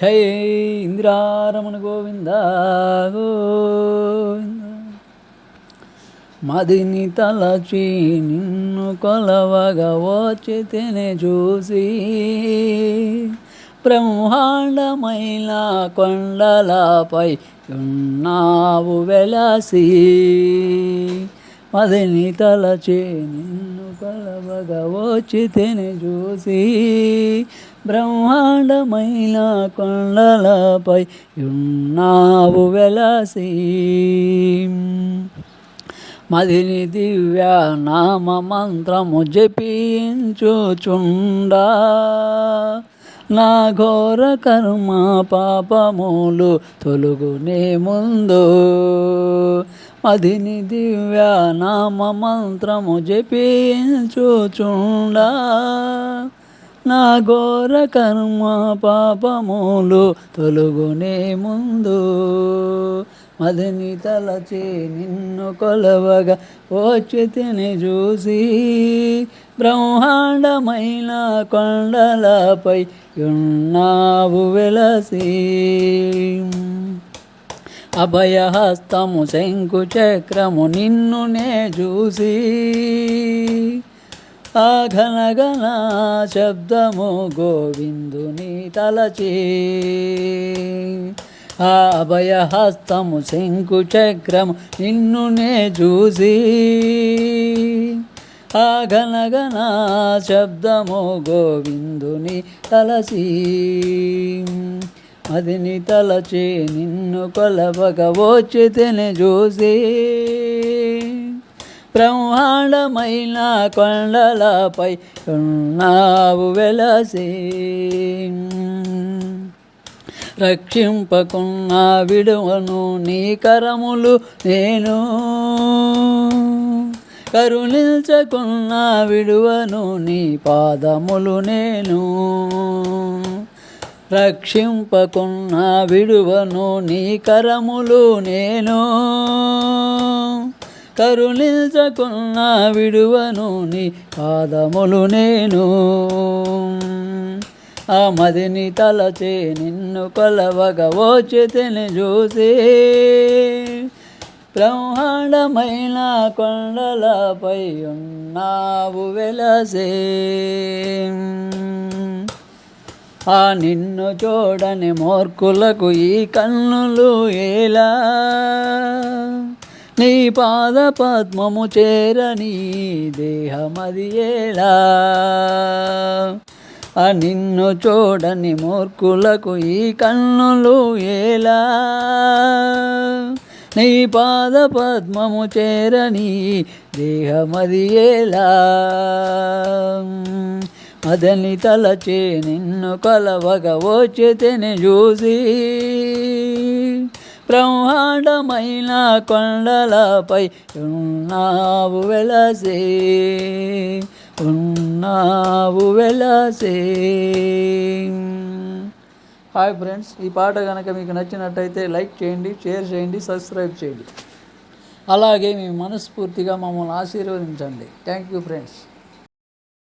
జై ఇందిరారమణ గోవింద గోవింద. మదిని తలచి నిన్ను కొలవగా వచ్చితేనే చూసి బ్రహ్మాండమైన కొండలపై ఉన్నావు వెలసి. మదిని తలచి నిన్ను కొలవగా వచ్చితేనే చూసి బ్రహ్మాండమైన కొండలపై ఉన్నావు వెలసి. మదిని దివ్య నామ మంత్రము జపించుచుండా నా ఘోర కర్మ పాపములు తొలుగునే ముందు. మదిని దివ్య నామ మంత్రము జపించుచుండా నా ఘోర కర్మ పాపములు తొలుగునే ముందు. మదిని తలచి నిన్ను కొలవగా వచ్చితిని చూసి బ్రహ్మాండమైన కొండలపై ఉన్నావు వెలసి. అభయహస్తము శంకు చక్రము నిన్నునే చూసి ఆ ఘనఘన శబ్దము గోవిందుని తలచి. ఆ అభయహస్తము శంకు చక్రము నిన్నునే చూసి ఆ ఘనఘన శబ్దము గోవిందుని తలసి. మదిని తలచి నిన్ను కొలవగా వచ్చితిని చూసి బ్రహ్మాండమైన కొండలపై ఉన్నావు వెలసి. రక్షింపకున్న విడువను నీ కరములు నేను, కరుణించకున్న విడువను నీ పాదములు నేను. రక్షింపకున్న విడువను నీ కరములు నేను, కరుణించకున్న విడువను నీ పాదములు నేను. ఆ మదిని తలచి నిన్ను కొలవగా వచ్చితిని చూసి బ్రహ్మాండమైన కొండలపై ఉన్నావు వెలసి. ఆ నిన్ను చూడని మూర్ఖులకు ఈ కన్నులు ఎలా, నీ పాద పద్మము చేరని దేహమది ఎలా. ఆ నిన్ను చూడని మూర్ఖులకు ఈ కన్నులు ఎలా, నీ పాద పద్మము చేరని దేహమది ఎలా. మదిని తలచి నిన్ను కొలవగా వచ్చితిని చూసి బ్రహ్మాండమైన కొండలపై ఉన్నావు వెలసి. ఉన్నావు వెలసి. హాయ్ ఫ్రెండ్స్, ఈ పాట కనుక మీకు నచ్చినట్టయితే లైక్ చేయండి, షేర్ చేయండి, సబ్స్క్రైబ్ చేయండి. అలాగే మీ మనస్ఫూర్తిగా మమ్మల్ని ఆశీర్వదించండి. Thank you friends.